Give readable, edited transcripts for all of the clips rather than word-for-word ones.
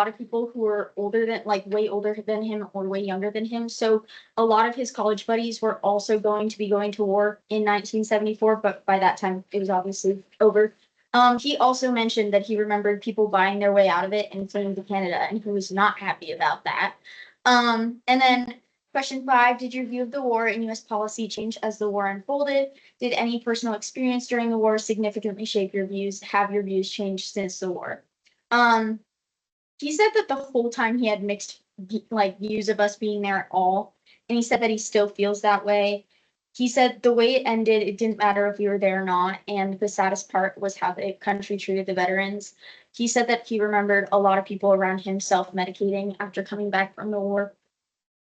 lot of people who were older than, like, way older than him or way younger than him. So a lot of his college buddies were also going to be going to war in 1974, but by that time it was obviously over. He also mentioned that he remembered people buying their way out of it and fleeing to Canada, and he was not happy about that. And then question 5, did your view of the war and US policy change as the war unfolded? Did any personal experience during the war significantly shape your views? Have your views changed since the war? Um, he said that the whole time he had mixed like views of us being there at all, and he said that he still feels that way. He said the way it ended, it didn't matter if we were there or not, and the saddest part was how the country treated the veterans. He said that he remembered a lot of people around him self-medicating after coming back from the war.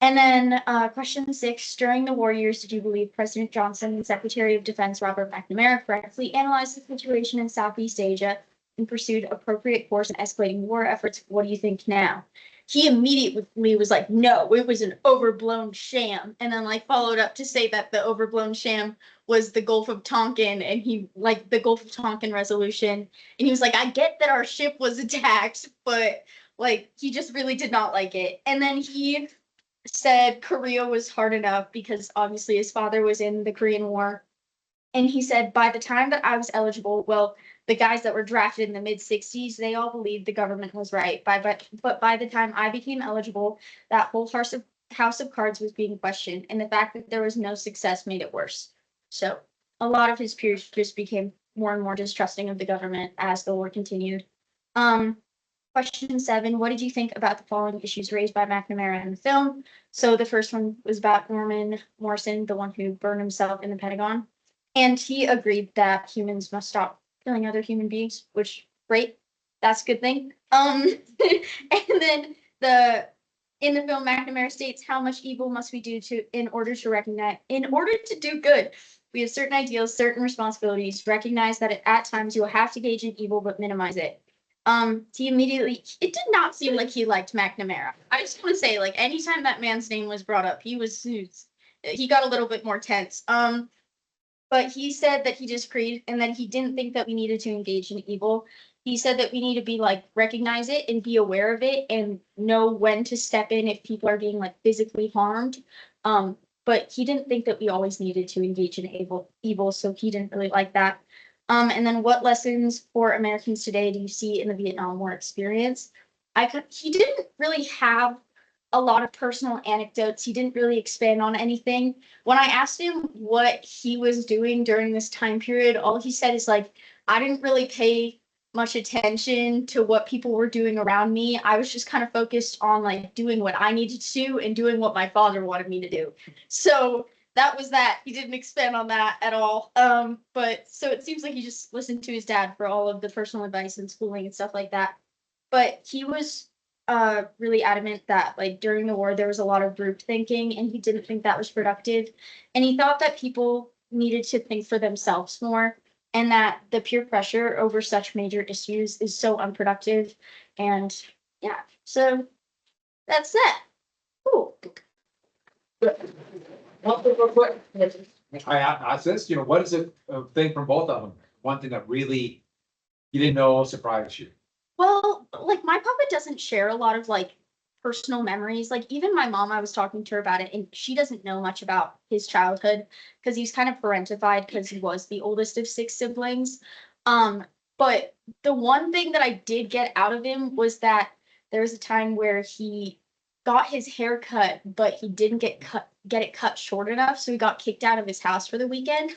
And then question 6, during the war years, did you believe President Johnson and Secretary of Defense Robert McNamara correctly analyzed the situation in Southeast Asia and pursued appropriate course in escalating war efforts? What do you think now? He immediately was like, no, it was an overblown sham. And then like followed up to say that the overblown sham was the Gulf of Tonkin, and he like the Gulf of Tonkin resolution. And he was like, I get that our ship was attacked, but like he just really did not like it. And then he said Korea was hard enough because obviously his father was in the Korean War. And he said, by the time that I was eligible, well, the guys that were drafted in the mid 60s, they all believed the government was right. But by the time I became eligible, that whole house of cards was being questioned. And the fact that there was no success made it worse. So a lot of his peers just became more and more distrusting of the government as the war continued. Um, Question 7, what did you think about the following issues raised by McNamara in the film? So the first one was about Norman Morrison, the one who burned himself in the Pentagon. And he agreed that humans must stop killing other human beings, which great. That's a good thing. And then in the film, McNamara states how much evil must we do in order to do good. We have certain ideals, certain responsibilities. Recognize that at times you will have to gauge in evil, but minimize it. It did not seem like he liked McNamara. I just want to say, like, anytime that man's name was brought up, he got a little bit more tense. But he said that he disagreed and that he didn't think that we needed to engage in evil. He said that we need to be like, recognize it and be aware of it and know when to step in if people are being like physically harmed. But he didn't think that we always needed to engage in evil, so he didn't really like that. And then what lessons for Americans today do you see in the Vietnam War experience? He didn't really have a lot of personal anecdotes. He didn't really expand on anything. When I asked him what he was doing during this time period, all he said is like, I didn't really pay much attention to what people were doing around me. I was just kind of focused on like doing what I needed to do and doing what my father wanted me to do. So that was that. He didn't expand on that at all. But so it seems like he just listened to his dad for all of the personal advice and schooling and stuff like that. But he was really adamant that like during the war there was a lot of group thinking, and he didn't think that was productive, and he thought that people needed to think for themselves more, and that the peer pressure over such major issues is so unproductive. And yeah, so that's that. Cool. One thing real quick. I asked this, what is a thing from both of them? One thing that really you didn't know surprised you. Well, like my papa doesn't share a lot of like personal memories. Like even my mom, I was talking to her about it, and she doesn't know much about his childhood because he's kind of parentified because he was the oldest of 6 siblings. But the one thing that I did get out of him was that there was a time where he got his hair cut, but he didn't get it cut short enough, so he got kicked out of his house for the weekend.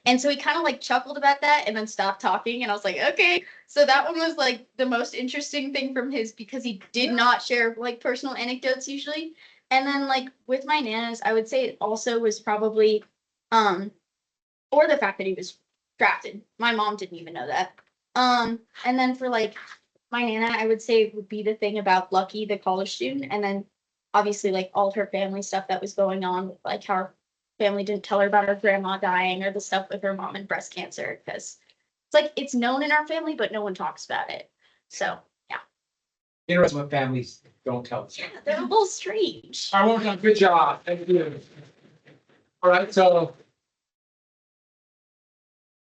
And so he kind of like chuckled about that and then stopped talking, and I was like, okay. So that one was like the most interesting thing from his, because he did not share like personal anecdotes usually. And then like with my nanas, I would say it also was probably um or the fact that he was drafted. My mom didn't even know that. And then for like my nana, I would say it would be the thing about Lucky, the college student, and then obviously like all of her family stuff that was going on, like how her family didn't tell her about her grandma dying or the stuff with her mom and breast cancer, because it's like it's known in our family, but no one talks about it. So yeah. Interesting what families don't tell us. Yeah, they're a little strange. I won't have good job. Thank you. All right, so.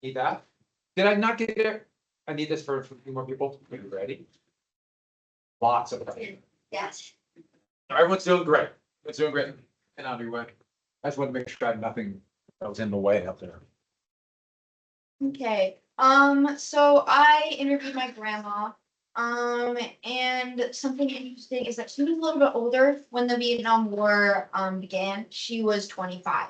Need that? Did I not get there? I need this for a few more people. Are you ready? Lots of pressure. Yes. Everyone's doing great. It's doing great. And I'll be way. I just want to make sure I had nothing that was in the way up there. Okay, so I interviewed my grandma. And something interesting is that she was a little bit older when the Vietnam War, began. She was 25.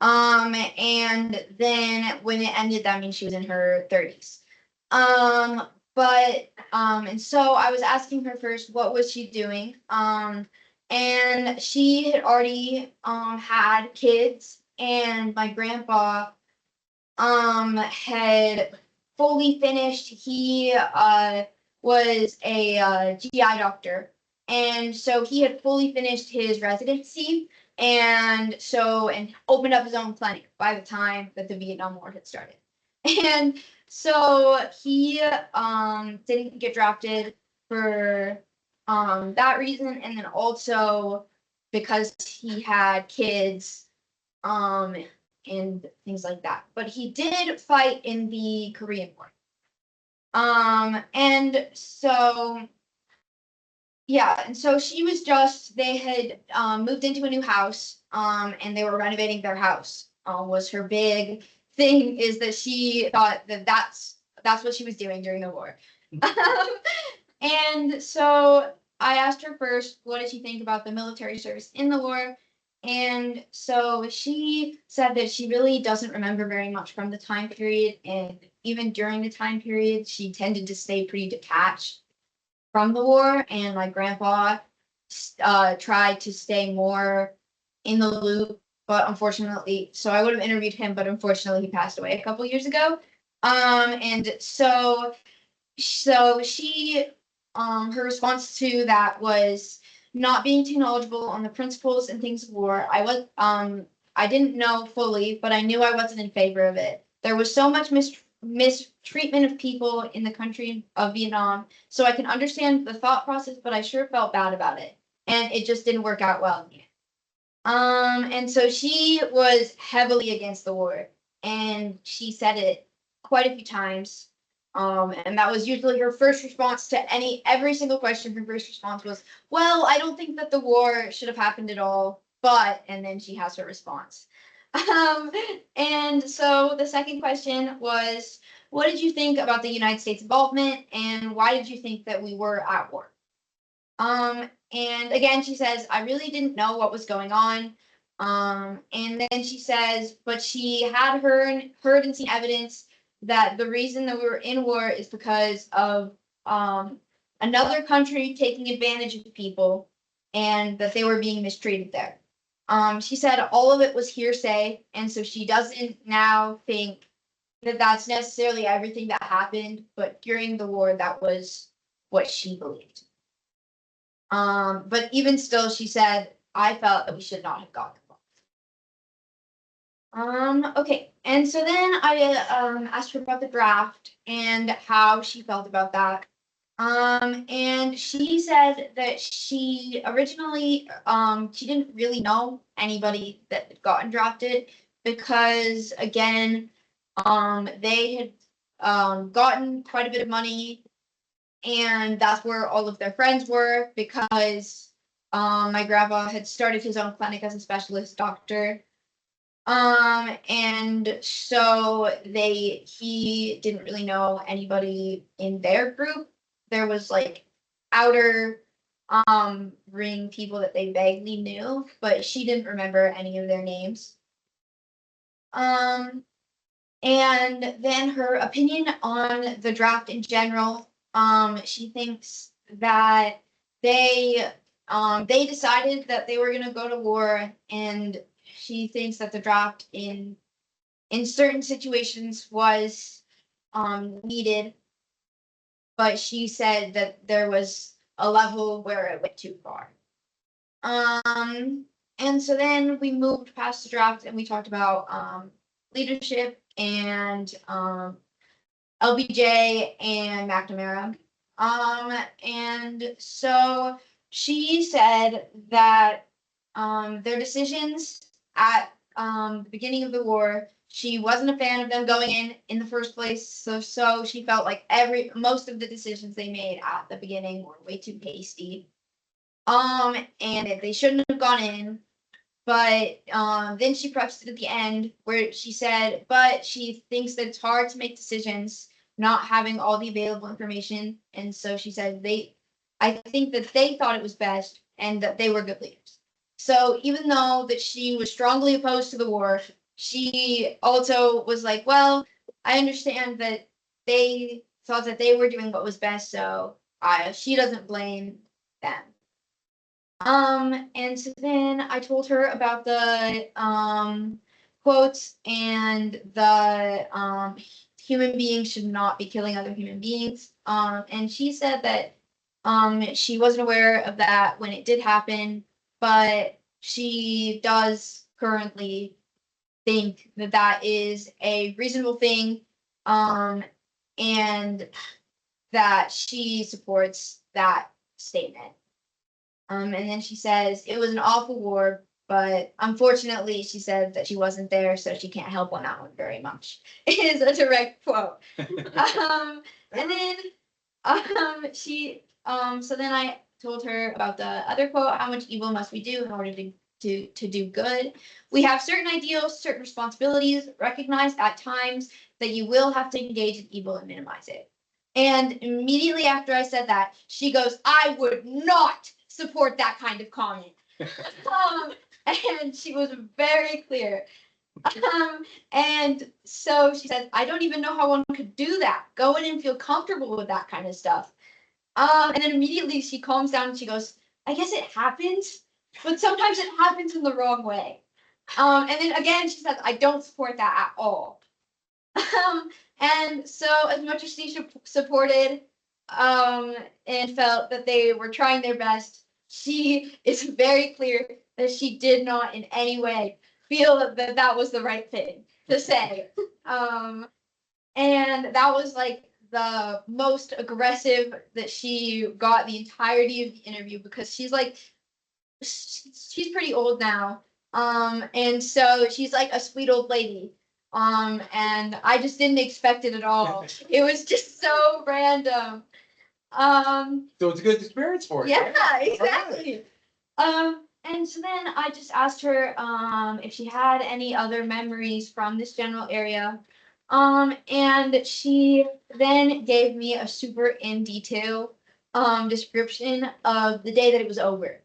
And then when it ended, that means she was in her 30s. And so I was asking her first, what was she doing? And she had already, had kids, and my grandpa, had fully finished. He was a GI doctor, and so he had fully finished his residency, and opened up his own clinic by the time that the Vietnam War had started. And so he didn't get drafted for that reason, and then also because he had kids and things like that. But he did fight in the Korean War. And so she was they had moved into a new house, and they were renovating their house. Was her big thing, is that she thought that that's what she was doing during the war. And so I asked her first, what did she think about the military service in the war? And so she said that she really doesn't remember very much from the time period, and even during the time period, she tended to stay pretty detached from the war. And my grandpa tried to stay more in the loop, but unfortunately, so I would have interviewed him, but unfortunately, he passed away a couple years ago. And so she, her response to that was not being too knowledgeable on the principles and things of war. I didn't know fully, but I knew I wasn't in favor of it. There was so much mistreatment of people in the country of Vietnam, so I can understand the thought process, but I sure felt bad about it, and it just didn't work out well in the end. And so she was heavily against the war, and she said it quite a few times. And that was usually her first response to every single question. Her first response was, well, I don't think that the war should have happened at all, but, and then she has her response. And so the second question was, what did you think about the United States involvement, and why did you think that we were at war? And again, she says, I really didn't know what was going on. And then she says, but she had heard and seen evidence that the reason that we were in war is because of another country taking advantage of the people, and that they were being mistreated there. She said all of it was hearsay, and so she doesn't now think that that's necessarily everything that happened, but during the war, that was what she believed. But even still, she said, I felt that we should not have gotten involved. Okay, and so then I asked her about the draft and how she felt about that. And she said that she originally, she didn't really know anybody that had gotten drafted, because again, they had gotten quite a bit of money, and that's where all of their friends were, because my grandpa had started his own clinic as a specialist doctor. And so he didn't really know anybody in their group. There was like outer ring people that they vaguely knew, but she didn't remember any of their names. And then her opinion on the draft in general, she thinks that they decided that they were gonna go to war, and she thinks that the draft in certain situations was needed, but she said that there was a level where it went too far. And so then we moved past the draft, and we talked about leadership and LBJ and McNamara. And so she said that their decisions at the beginning of the war, she wasn't a fan of them going in the first place. So she felt like most of the decisions they made at the beginning were way too hasty. And they shouldn't have gone in. But then she prefaced it at the end where she said, but she thinks that it's hard to make decisions not having all the available information. And so she said I think that they thought it was best and that they were good leaders. So even though that she was strongly opposed to the war, she also was like, well, I understand that they thought that they were doing what was best, so she doesn't blame them. And so then I told her about the quotes and the human beings should not be killing other human beings. And she said that she wasn't aware of that when it did happen, but she does currently think that that is a reasonable thing, and that she supports that statement. And then she says, it was an awful war, but unfortunately, she said that she wasn't there, so she can't help on that one very much. It is a direct quote. And then so then I told her about the other quote, how much evil must we do in order to do good? We have certain ideals, certain responsibilities, recognize at times that you will have to engage in evil and minimize it. And immediately after I said that, she goes, I would not support that kind of comment. And she was very clear. And so she said, I don't even know how one could do that. Go in and feel comfortable with that kind of stuff. And then immediately she calms down and she goes, I guess it happens, but sometimes it happens in the wrong way. And then again, she says, I don't support that at all. And so as much as she supported and felt that they were trying their best, she is very clear that she did not in any way feel that that was the right thing to say. And that was like the most aggressive that she got the entirety of the interview, because she's pretty old now. And so she's like a sweet old lady. And I just didn't expect it at all. It was just so random. So it's a good experience for you. Yeah, exactly. And so then I just asked her if she had any other memories from this general area. And she then gave me a super in detail description of the day that it was over.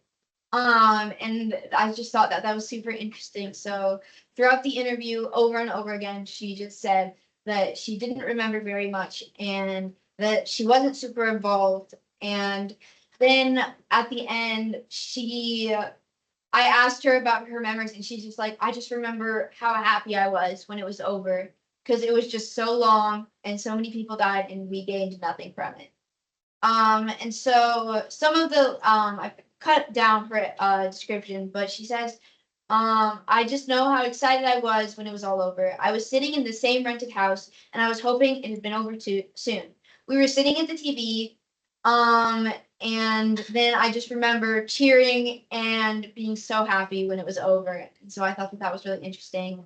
And I just thought that was super interesting. So throughout the interview, over and over again, she just said that she didn't remember very much and that she wasn't super involved. And then at the end, I asked her about her memories, and she's just like, I just remember how happy I was when it was over, because it was just so long and so many people died and we gained nothing from it. And so some of the I cut down her description, but she says, I just know how excited I was when it was all over. I was sitting in the same rented house and I was hoping it had been over too soon. We were sitting at the TV, and then I just remember cheering and being so happy when it was over. And so I thought that was really interesting.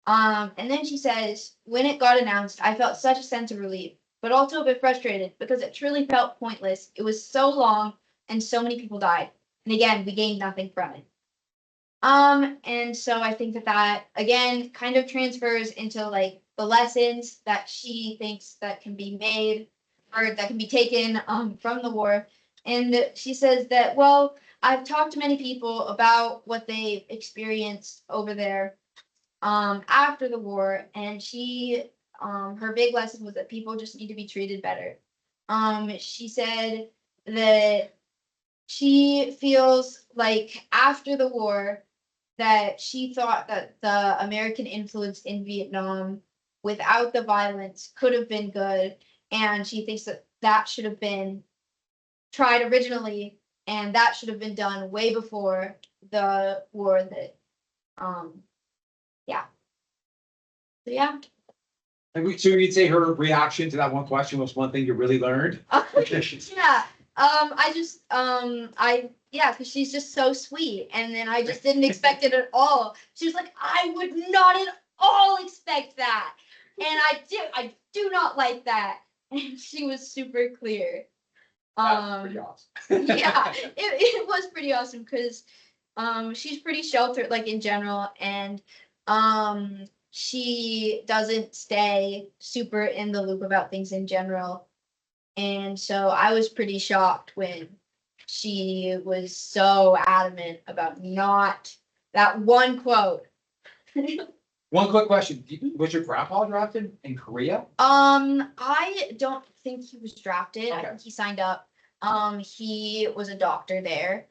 And then she says, when it got announced, I felt such a sense of relief, but also a bit frustrated because it truly felt pointless. It was so long and so many people died. And again, we gained nothing from it. And so I think that again kind of transfers into like the lessons that she thinks that can be made or that can be taken from the war. And she says that, well, I've talked to many people about what they experienced over there after the war, and she her big lesson was that people just need to be treated better. She said that she feels like after the war that she thought that the American influence in Vietnam without the violence could have been good, and she thinks that that should have been tried originally, and that should have been done way before the war. That yeah. So yeah. So you'd say her reaction to that one question was one thing you really learned? Yeah. Yeah, because she's just so sweet, and then I just didn't expect it at all. She was like, I would not at all expect that, and I do not like that, and she was super clear. That's pretty awesome. Yeah, it was pretty awesome because she's pretty sheltered like in general, and she doesn't stay super in the loop about things in general. And so I was pretty shocked when she was so adamant about not that one quote. One quick question, was your grandpa drafted in Korea? I don't think he was drafted. I Okay. think he signed up. He was a doctor there.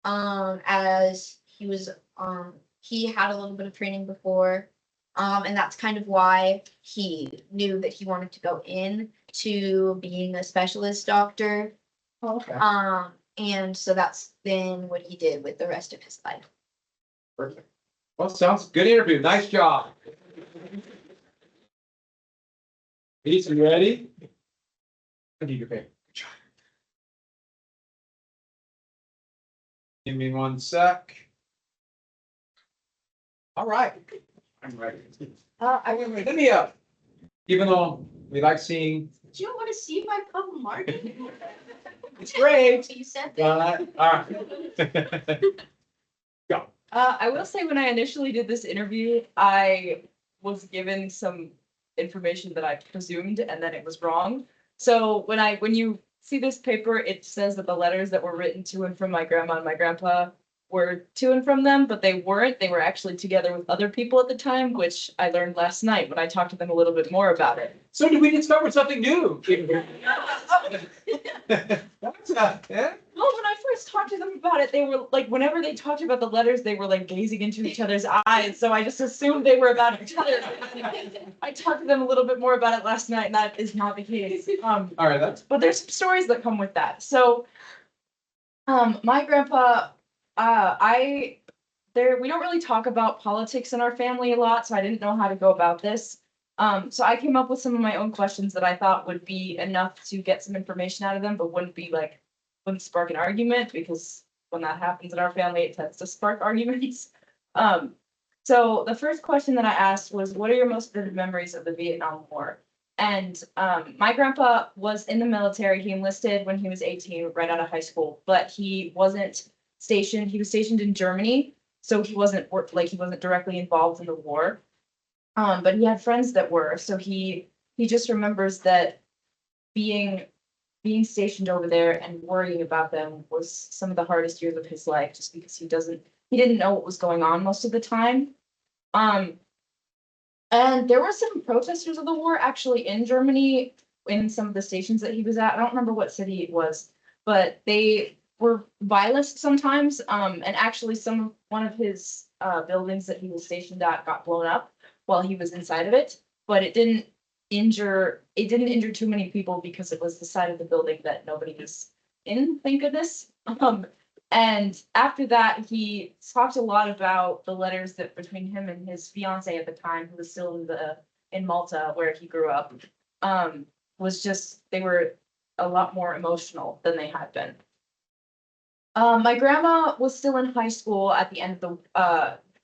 As he had a little bit of training before. And that's kind of why he knew that he wanted to go in to being a specialist doctor. Oh, okay. And so that's then what he did with the rest of his life. Perfect. Well, sounds good interview. Nice job. Peace, you ready? I need your paper. Good job. Give me one sec. All right. I'm ready. Let me even though we like seeing, Do you want to see my purple marker? it's great. You said that. All right. I will say when I initially did this interview, I was given some information that I presumed and then it was wrong. So when you see this paper, it says that the letters that were written to and from my grandma and my grandpa were to and from them, but they weren't. They were actually together with other people at the time, which I learned last night when I talked to them a little bit more about it. So did we discover something new? That's yeah. Well, when I first talked to them about it, they were like, whenever they talked about the letters, they were like gazing into each other's eyes. So I just assumed they were about each other. I talked to them a little bit more about it last night, and that is not the case. All right, that's But there's some stories that come with that. So, my grandpa, we don't really talk about politics in our family a lot, so I didn't know how to go about this. So I came up with some of my own questions that I thought would be enough to get some information out of them, but wouldn't spark an argument, because when that happens in our family, it tends to spark arguments. So the first question that I asked was, what are your most vivid memories of the Vietnam War? And my grandpa was in the military. He enlisted when he was 18, right out of high school, but he wasn't stationed. He was stationed in Germany, so he wasn't directly involved in the war. But he had friends that were, so he just remembers that being stationed over there and worrying about them was some of the hardest years of his life, just because he didn't know what was going on most of the time. And there were some protesters of the war actually in Germany in some of the stations that he was at. I don't remember what city it was, but they were violent sometimes. And actually one of his buildings that he was stationed at got blown up while he was inside of it, but it didn't injure too many people because it was the side of the building that nobody was in, thank goodness. And after that, he talked a lot about the letters that between him and his fiance at the time, who was still in Malta, where he grew up, they were a lot more emotional than they had been. My grandma was still in high school at the end of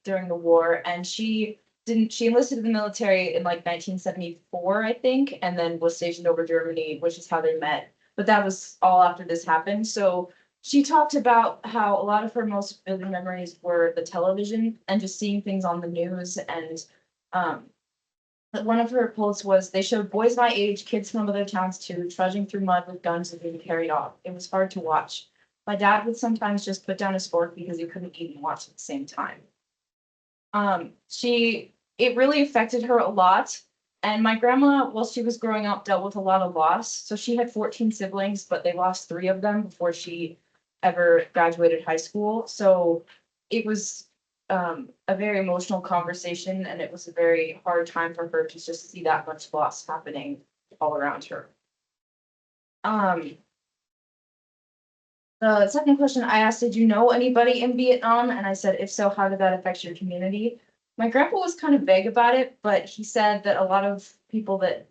during the war, and she enlisted in the military in like 1974, I think, and then was stationed over Germany, which is how they met. But that was all after this happened. So she talked about how a lot of her most vivid memories were the television and just seeing things on the news. And one of her quotes was, "They showed boys my age, kids from other towns too, trudging through mud with guns and being carried off. It was hard to watch. My dad would sometimes just put down his fork because he couldn't eat and watch at the same time." It really affected her a lot. And my grandma, while she was growing up, dealt with a lot of loss. So she had 14 siblings, but they lost 3 of them before she ever graduated high school. So it was a very emotional conversation, and it was a very hard time for her to just see that much loss happening all around her. The second question I asked, did you know anybody in Vietnam? And I said, if so, how did that affect your community? My grandpa was kind of vague about it, but he said that a lot of people that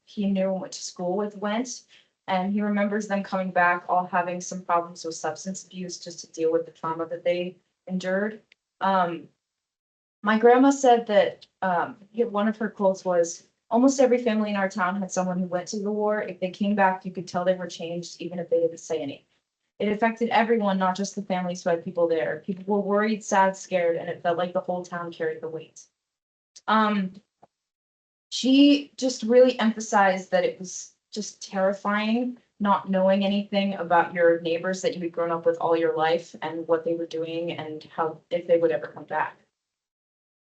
he knew and went to school with went. And he remembers them coming back, all having some problems with substance abuse just to deal with the trauma that they endured. My grandma said that one of her quotes was, almost every family in our town had someone who went to the war. If they came back, you could tell they were changed, even if they didn't say anything. It affected everyone, not just the families who had people there. People were worried, sad, scared, and it felt like the whole town carried the weight. She just really emphasized that it was just terrifying not knowing anything about your neighbors that you had grown up with all your life and what they were doing and how, if they would ever come back.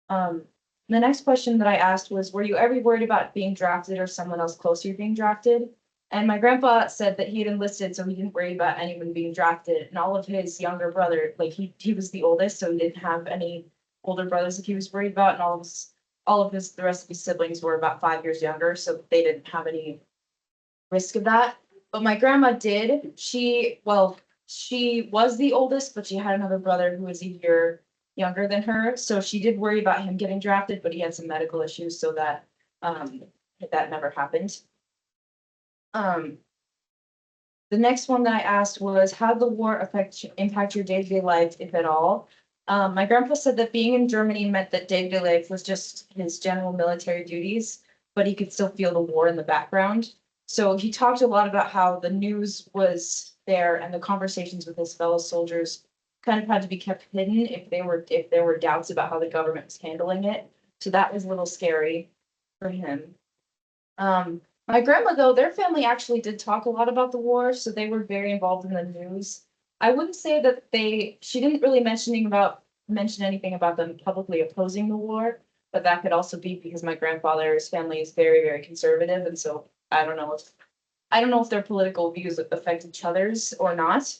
The next question that I asked was, were you ever worried about being drafted or someone else close to you being drafted? And my grandpa said that he had enlisted, so he didn't worry about anyone being drafted. And all of his younger brother, like he was the oldest, so he didn't have any older brothers that he was worried about. And the rest of his siblings were about 5 years younger, so they didn't have any risk of that. But my grandma did. She was the oldest, but she had another brother who was a year younger than her, so she did worry about him getting drafted, but he had some medical issues, so that never happened. The next one that I asked was, how did the war impact your day-to-day life, if at all? My grandpa said that being in Germany meant that day-to-day life was just his general military duties, but he could still feel the war in the background. So he talked a lot about how the news was there and the conversations with his fellow soldiers kind of had to be kept hidden if there were doubts about how the government was handling it. So that was a little scary for him. My grandma, though, their family actually did talk a lot about the war, so they were very involved in the news. I wouldn't say that she didn't really mention anything about them publicly opposing the war, but that could also be because my grandfather's family is very, very conservative, and so I don't know if their political views affect each other's or not,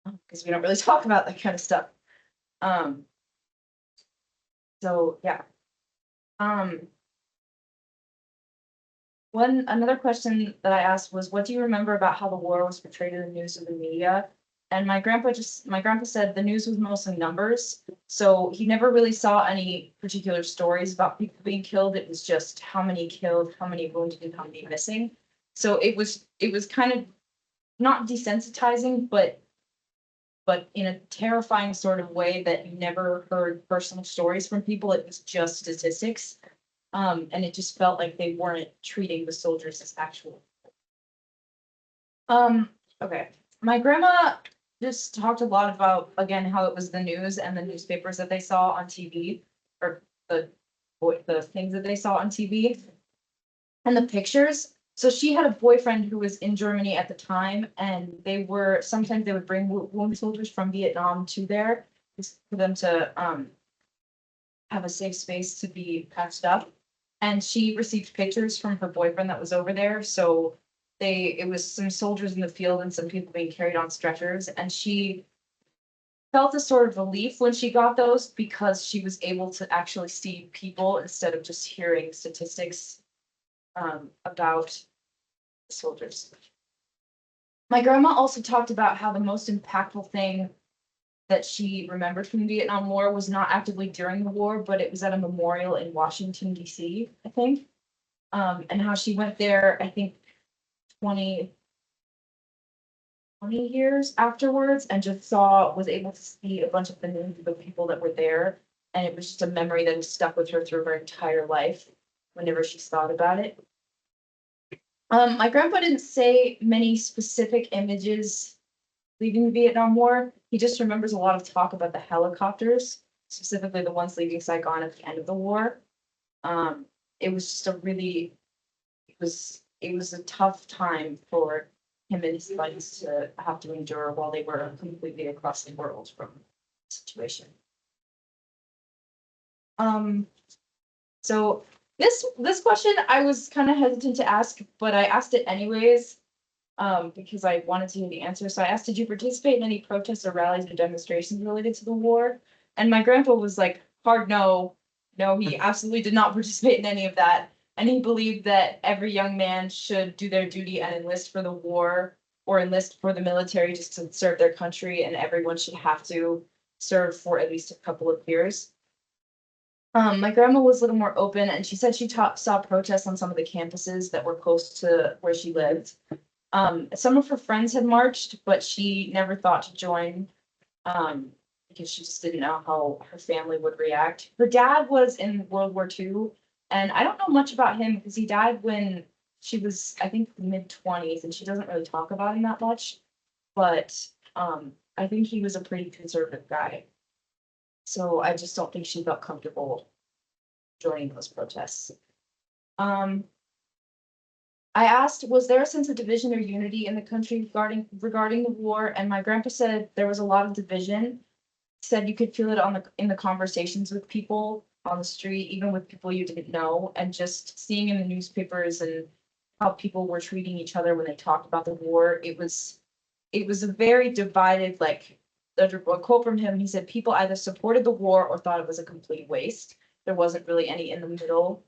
because we don't really talk about that kind of stuff. So yeah. Another question that I asked was, what do you remember about how the war was portrayed in the news or the media? And my grandpa said the news was mostly numbers. So he never really saw any particular stories about people being killed. It was just how many killed, how many wounded, and how many missing. So it was kind of not desensitizing, but in a terrifying sort of way that you never heard personal stories from people. It was just statistics. And it just felt like they weren't treating the soldiers as actual. Okay. My grandma just talked a lot about, again, how it was the news and the newspapers that they saw on TV, or the things that they saw on TV and the pictures. So she had a boyfriend who was in Germany at the time, and sometimes they would bring wounded soldiers from Vietnam to there for them to have a safe space to be patched up. And she received pictures from her boyfriend that was over there. So it was some soldiers in the field and some people being carried on stretchers. And she felt a sort of relief when she got those because she was able to actually see people instead of just hearing statistics about the soldiers. My grandma also talked about how the most impactful thing that she remembered from the Vietnam War was not actively during the war, but it was at a memorial in Washington, D.C., I think. And how she went there, I think 20 years afterwards, and just was able to see a bunch of the names of the people that were there. And it was just a memory that has stuck with her through her entire life whenever she's thought about it. My grandpa didn't say many specific images leaving the Vietnam War. He just remembers a lot of talk about the helicopters, specifically the ones leaving Saigon at the end of the war. It was just it was a tough time for him and his buddies to have to endure while they were completely across the world from the situation. So this question I was kind of hesitant to ask, but I asked it anyways. Because I wanted to hear the answer. So I asked, did you participate in any protests or rallies or demonstrations related to the war? And my grandpa was like, hard no. No, he absolutely did not participate in any of that. And he believed that every young man should do their duty and enlist for the war or enlist for the military just to serve their country. And everyone should have to serve for at least a couple of years. My grandma was a little more open, and she said she saw protests on some of the campuses that were close to where she lived. Some of her friends had marched, but she never thought to join. Because she just didn't know how her family would react. Her dad was in World War II, and I don't know much about him because he died when she was, I think, mid-20s, and she doesn't really talk about him that much. But I think he was a pretty conservative guy. So I just don't think she felt comfortable joining those protests. I asked, was there a sense of division or unity in the country regarding the war? And my grandpa said there was a lot of division. Said you could feel it in the conversations with people on the street, even with people you didn't know, and just seeing in the newspapers and how people were treating each other when they talked about the war. It was a very divided, like, a quote from him, he said people either supported the war or thought it was a complete waste. There wasn't really any in the middle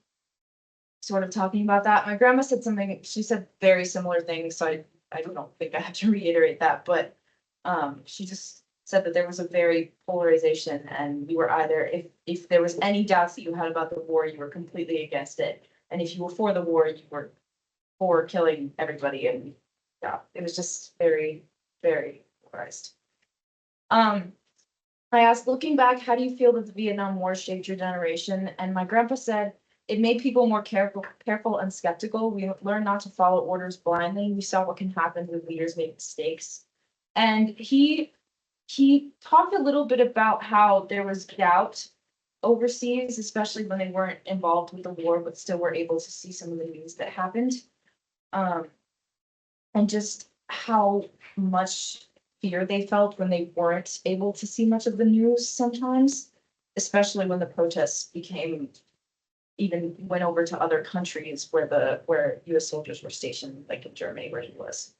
sort of talking about that. My grandma said something, she said very similar things, so I don't think I have to reiterate that, but she just said that there was a very polarization and you were either, if there was any doubts that you had about the war, you were completely against it. And if you were for the war, you were for killing everybody, and yeah, it was just very, very polarized. I asked, looking back, how do you feel that the Vietnam War shaped your generation? And my grandpa said, it made people more careful and skeptical. We learned not to follow orders blindly. We saw what can happen when leaders make mistakes. And he talked a little bit about how there was doubt overseas, especially when they weren't involved with the war, but still were able to see some of the news that happened. And just how much fear they felt when they weren't able to see much of the news sometimes, especially when the protests became even went over to other countries where US soldiers were stationed, like in Germany where he was.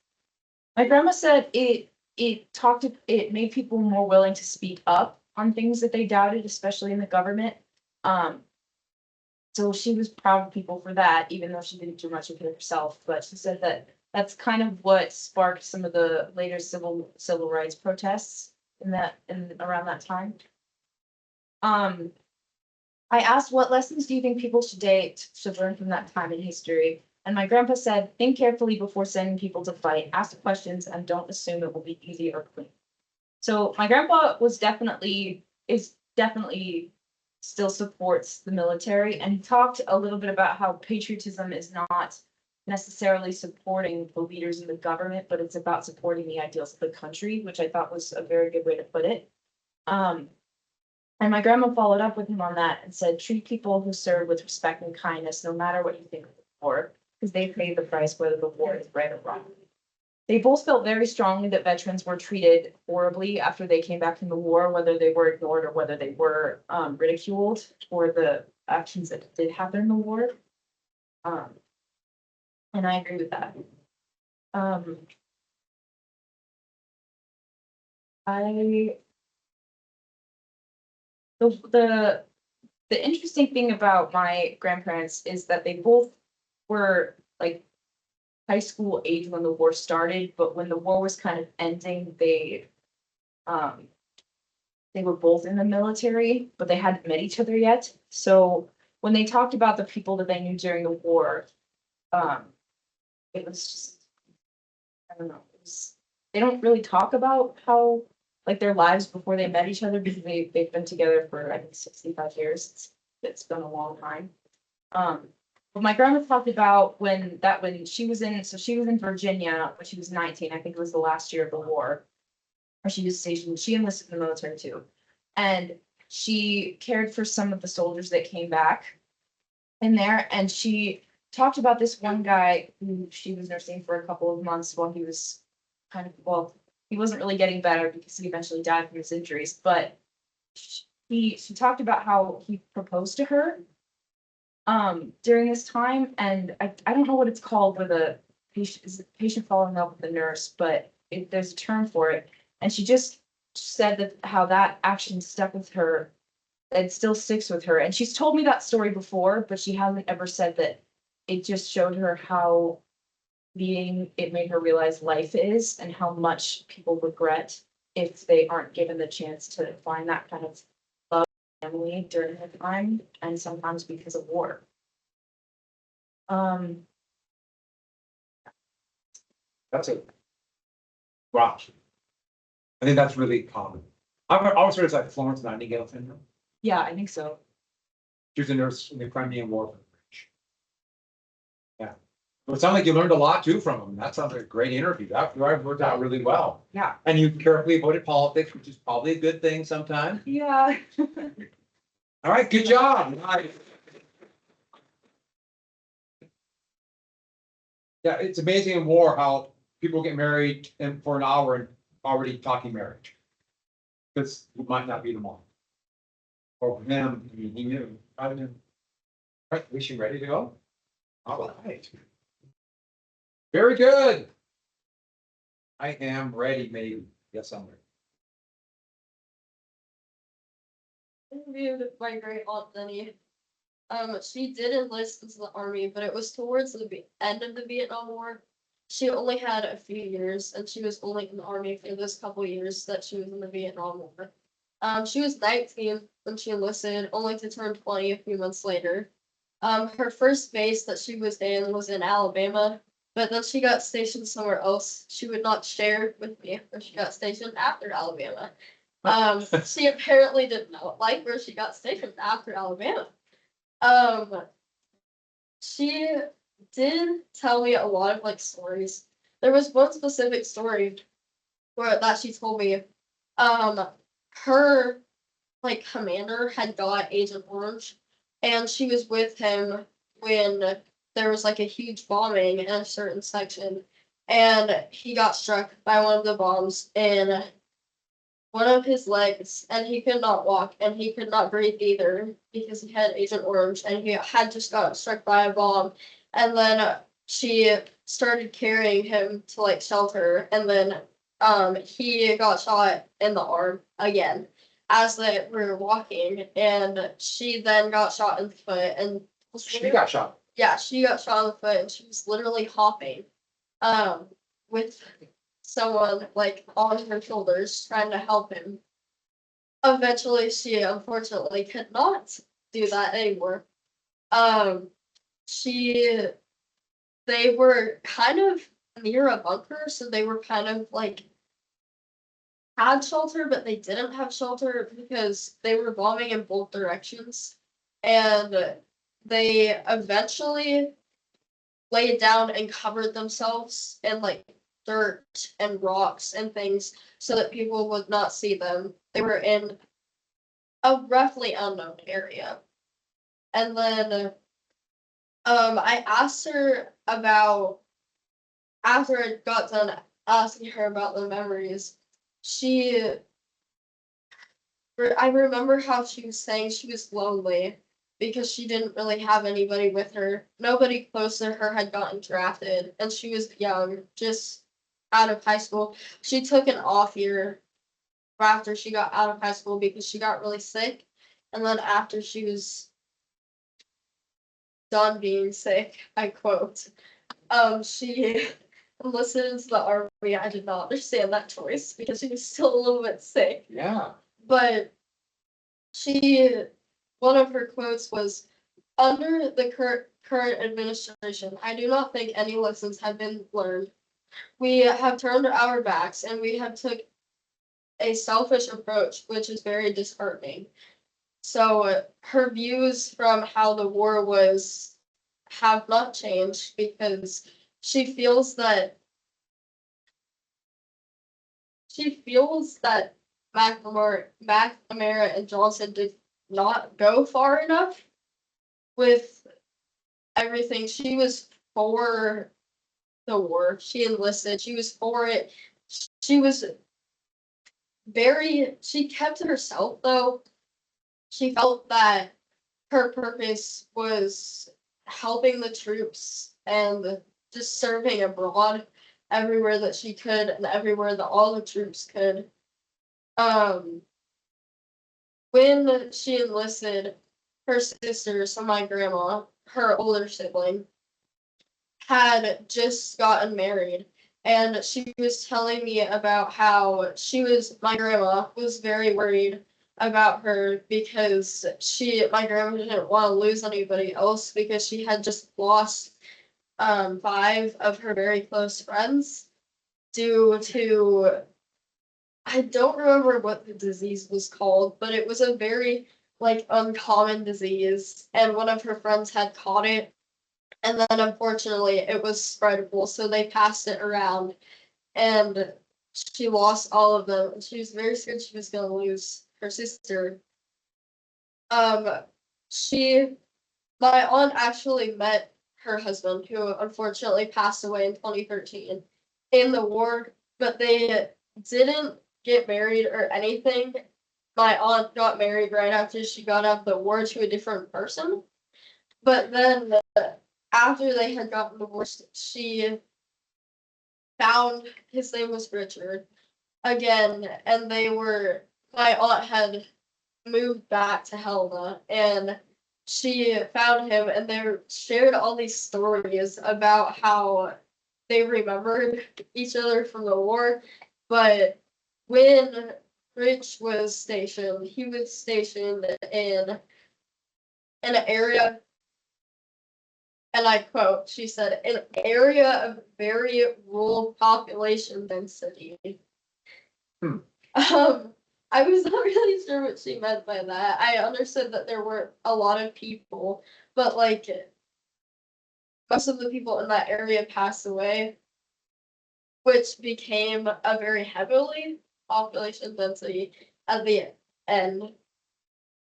My grandma said it made people more willing to speak up on things that they doubted, especially in the government. So she was proud of people for that, even though she didn't do much of it herself. But she said that that's kind of what sparked some of the later civil rights protests in around that time. I asked, what lessons do you think people should learn from that time in history? And my grandpa said, think carefully before sending people to fight, ask questions, and don't assume it will be easy or clean. So my grandpa is definitely still supports the military, and he talked a little bit about how patriotism is not necessarily supporting the leaders in the government, but it's about supporting the ideals of the country, which I thought was a very good way to put it. And my grandma followed up with him on that and said, treat people who serve with respect and kindness, no matter what you think of the war, because they pay the price whether the war is right or wrong. They both felt very strongly that veterans were treated horribly after they came back from the war, whether they were ignored or whether they were ridiculed for the actions that did happen in the war. And I agree with that. The interesting thing about my grandparents is that they both were like high school age when the war started, but when the war was kind of ending, they were both in the military, but they hadn't met each other yet. So when they talked about the people that they knew during the war, it was just, I don't know, they don't really talk about how like their lives before they met each other, because they've been together for I think 65 years. It's been a long time. But my grandma talked about when she was in Virginia when she was 19. I think it was the last year of the war, where she was stationed. She enlisted in the military too, and she cared for some of the soldiers that came back in there, and she talked about this one guy who she was nursing for a couple of months while he was he wasn't really getting better because he eventually died from his injuries, but she talked about how he proposed to her during this time, and I don't know what it's called with a patient following up with the nurse, but there's a term for it, and she just said that how that action stuck with her and still sticks with her. And she's told me that story before, but she hasn't ever said that it just showed her how it made her realize life is and how much people regret if they aren't given the chance to find that kind of love family during the time, and sometimes because of war. That's a. Wow. I think that's really common. I've always heard it's like Florence Nightingale syndrome. Yeah, I think so. She was a nurse in the Crimean War. Yeah. Well, it sounds like you learned a lot too from them. That sounds like a great interview. That worked out really well. Yeah. And you carefully avoided politics, which is probably a good thing sometimes. Yeah. All right, good job. Nice. Yeah, it's amazing in war how people get married and for an hour and already talking marriage. Because it might not be tomorrow. Or for him, I mean, he knew. I knew. All right, we should ready to go? All right. Very good. I am ready, maybe. Yes, I'm ready. Interviewed my great aunt Denny. She did enlist into the army, but it was towards the end of the Vietnam War. She only had a few years, and she was only in the army for those couple years that she was in the Vietnam War. She was 19 when she enlisted, only to turn 20 a few months later. Her first base that she was in Alabama, but then she got stationed somewhere else. She would not share with me where she got stationed after Alabama. She apparently did not like where she got stationed after Alabama. She did tell me a lot of like stories. There was one specific story that she told me. Her like commander had got Agent Orange, and she was with him when there was like a huge bombing in a certain section, and he got struck by one of the bombs in one of his legs, and he could not walk, and he could not breathe either because he had Agent Orange, and he had just got struck by a bomb. And then she started carrying him to like shelter, and then he got shot in the arm again as they were walking, and she then got shot in the foot, and She got shot. yeah, she got shot in the foot, and she was literally hopping, with someone like on her shoulders trying to help him. Eventually, she unfortunately could not do that anymore. She, they were kind of near a bunker, so they were kind of like had shelter, but they didn't have shelter because they were bombing in both directions. And they eventually laid down and covered themselves in like dirt and rocks and things so that people would not see them. They were in a roughly unknown area. And then I asked her about, after I got done asking her about the memories, I remember how she was saying she was lonely because she didn't really have anybody with her. Nobody close to her had gotten drafted, and she was young, just out of high school. She took an off year after she got out of high school because she got really sick. And then after she was done being sick, I quote, she enlisted into the army. I did not understand that choice because she was still a little bit sick. Yeah. But one of her quotes was, under the current administration, I do not think any lessons have been learned. We have turned our backs and we have took a selfish approach, which is very disheartening. So her views from how the war was have not changed because she feels that McNamara and Johnson did not go far enough with everything. She was for the war. She enlisted. She was for it. She was she kept to herself though. She felt that her purpose was helping the troops and just serving abroad everywhere that she could and everywhere that all the troops could. When she enlisted, her sister, so my grandma, her older sibling, had just gotten married, and she was telling me about how my grandma was very worried about her because my grandma didn't want to lose anybody else because she had just lost 5 of her very close friends. due to, I don't remember what the disease was called, but it was a very like uncommon disease, and one of her friends had caught it, and then unfortunately it was spreadable, so they passed it around, and she lost all of them, and she was very scared she was gonna lose her sister. Um, she, my aunt actually met her husband, who unfortunately passed away in 2013 in the war, but they didn't get married or anything. My aunt got married right after she got out of the war to a different person. But then after they had gotten divorced, she found his name was Richard again, and my aunt had moved back to Helena, and she found him, and they shared all these stories about how they remembered each other from the war. But when Rich was stationed, he was stationed in an area, and I quote, she said, an area of very rural population density. Hmm. I was not really sure what she meant by that. I understood that there were a lot of people, but like most of the people in that area passed away, which became a very heavily population density at the end.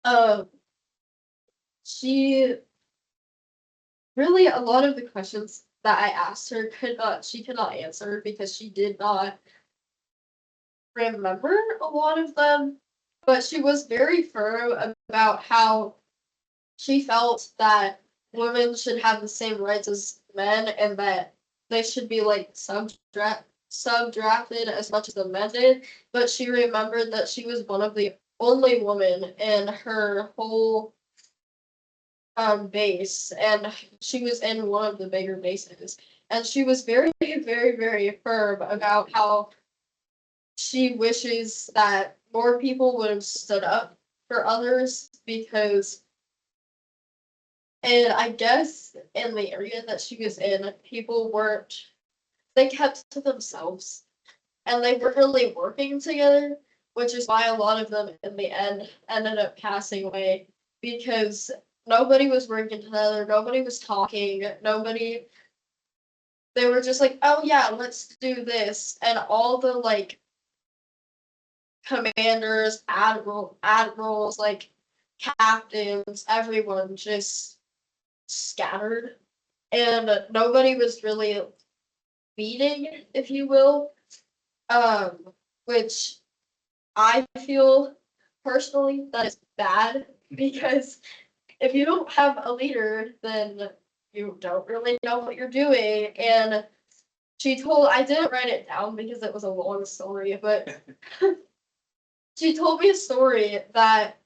Um, she really, a lot of the questions that I asked her she could not answer because she did not remember a lot of them, but she was very firm about how she felt that women should have the same rights as men, and that they should be like subdrafted as much as the men did. But she remembered that she was one of the only women in her whole base, and she was in one of the bigger bases. And she was very, very, very firm about how she wishes that more people would have stood up for others, because, and I guess in the area that she was in, people weren't, they kept to themselves, and they weren't really working together, which is why a lot of them in the end ended up passing away, because nobody was working together, nobody was talking, they were just like, oh yeah, let's do this, and all the like commanders, admirals, like captains, everyone just scattered, and nobody was really leading, if you will. Um, which I feel personally that is bad, because if you don't have a leader, then you don't really know what you're doing. And I didn't write it down because it was a long story, but she told me a story that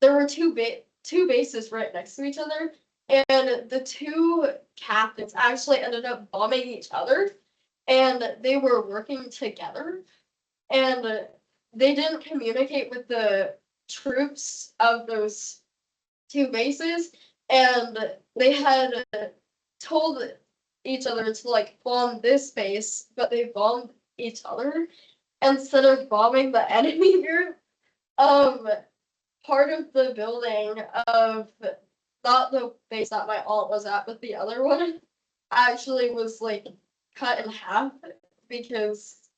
there were two bases right next to each other, and the two captains actually ended up bombing each other, and they were working together, and they didn't communicate with the troops of those two bases, and they had told each other to like bomb this base, but they bombed each other instead of bombing the enemy group. Um, Part of the building of, not the base that my aunt was at, but the other one, actually was like cut in half because,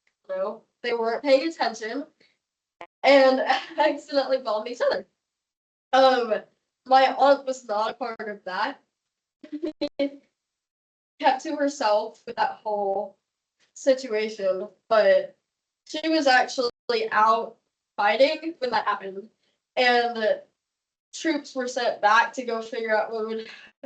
they weren't paying attention and accidentally bombed each other. Um, my aunt was not a part of that. Kept to herself with that whole situation, but she was actually out fighting when that happened, and troops were sent back to go figure out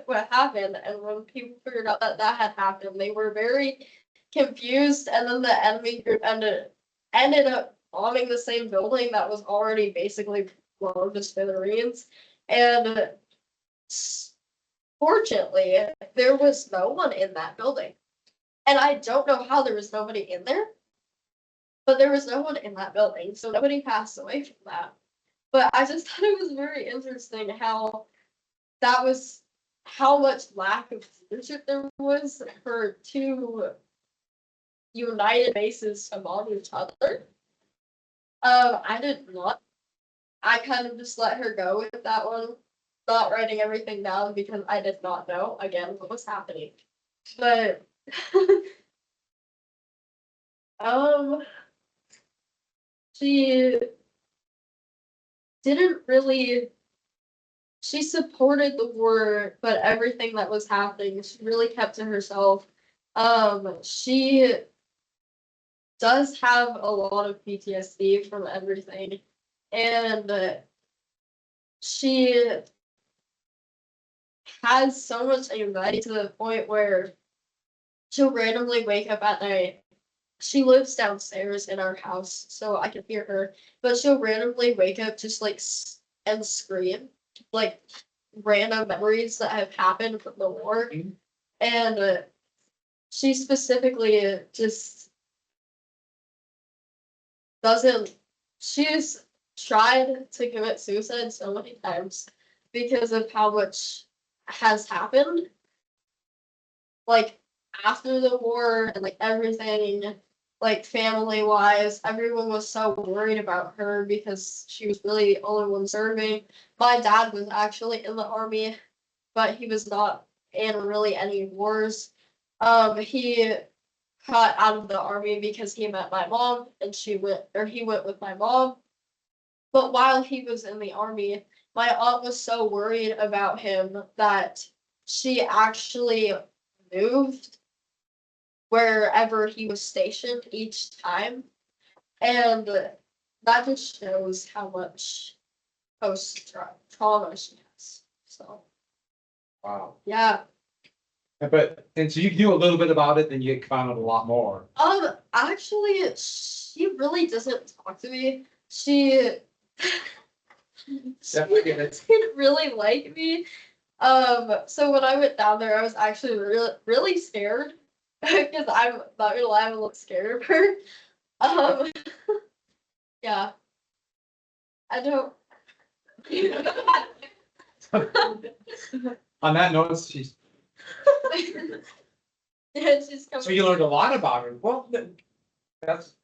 what happened. And when people figured out that that had happened, they were very confused. And then the enemy group ended up bombing the same building that was already basically blown to smithereens. And fortunately, there was no one in that building. And I don't know how there was nobody in there, but there was no one in that building, so nobody passed away from that. But I just thought it was very interesting how that was, how much lack of leadership there was for two united bases among each other. I did not. I kind of just let her go with that one, not writing everything down because I did not know again what was happening. But um, she didn't really. She supported the war, but everything that was happening, she really kept to herself. She does have a lot of PTSD from everything, and she has so much anxiety to the point where she'll randomly wake up at night. She lives downstairs in our house, so I can hear her, but she'll randomly wake up just like and scream, like random memories that have happened from the war. Mhm. And she specifically just doesn't, she's tried to commit suicide so many times because of how much has happened. Like after the war and like everything, like family wise, everyone was so worried about her because she was really the only one serving. My dad was actually in the army, but he was not in really any wars. He got out of the army because he met my mom and he went with my mom. But while he was in the army, my aunt was so worried about him that she actually moved wherever he was stationed each time. And that just shows how much post trauma she has. So, Wow. yeah. But, and so you knew a little bit about it, then you found out a lot more. Actually, she really doesn't talk to me. She Yeah, I get it. didn't really like me. So when I went down there, I was actually really scared because I'm not gonna lie, I'm a little scared of her. Um, yeah, I don't. On that note, she's, Yeah, she's coming. so you learned a lot about her. Well, that's,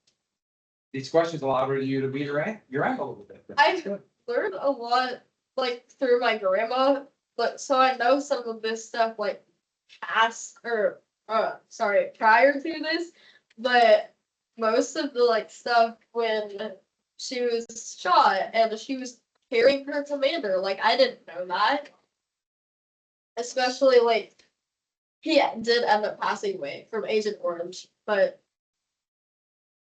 these questions allowed you to meet your aunt a little bit. I learned a lot like through my grandma, but so I know some of this stuff like prior to this, but most of the like stuff when she was shot and she was carrying her commander, like I didn't know that. Especially like he did end up passing away from Agent Orange, but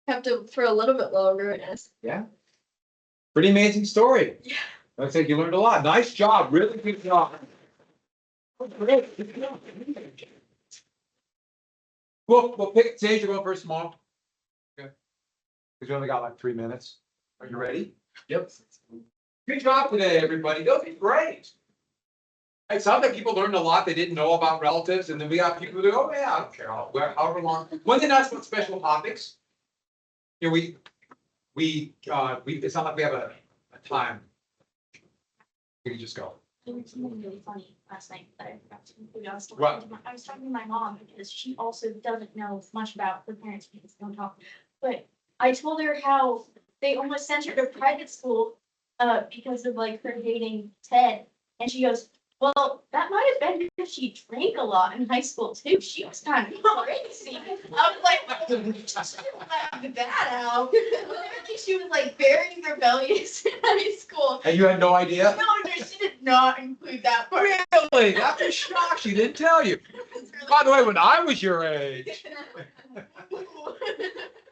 kept him for a little bit longer, I guess. Yeah. Pretty amazing story. Yeah. Looks like you learned a lot. Nice job, really good job. Oh, great. Good job. We'll pick, Sage, you're going first, Mom. Okay. Because we only got like 3 minutes. Are you ready? Yep. Good job today, everybody. That was great. It sounds like people learned a lot they didn't know about relatives, and then we got people who go, oh yeah, I don't care, however long. When they ask about special topics, here it's not like we have a time. We can just go. There was something really funny last night that I forgot to include. What? I was talking to my mom because she also doesn't know much about her parents because they don't talk. But I told her how they almost sent her to private school because of like her dating Ted. And she goes, well, that might have been because she drank a lot in high school too. She was kind of crazy. I was like, laughed that out. Apparently she was like very rebellious in high school. And you had no idea? No, she did not include that part. Really? That's a shock. She didn't tell you. By the way, when I was your age.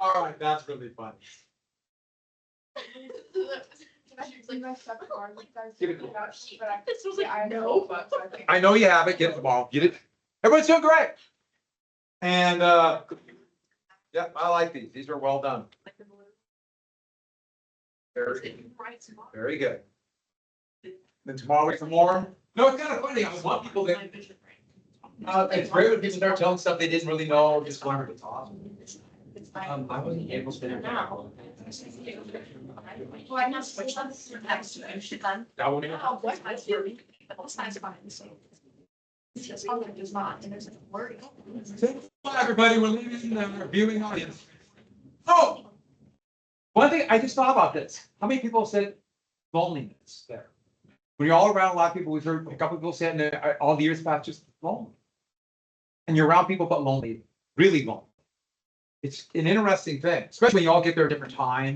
All right, that's really funny. Give it to me. This was like, no. I know you have it. Get it tomorrow. Get it. Everyone's doing great. And yeah, I like these. These are well done. Very good. Then tomorrow we some more. No, it's kind of funny. I want people that it's great when people start telling stuff they didn't really know. Just learn. It's awesome. I wasn't able to. Well, I know something. That one. Oh, what? That's fine, so. His father does not, and there's a word. Hi, everybody, we're leaving the viewing audience. Oh! One thing, I just thought about this. How many people said loneliness there? When you're all around a lot of people, we've heard a couple people saying that all the years past, just lonely. And you're around people but lonely, really lonely. It's an interesting thing, especially when you all get there at different times.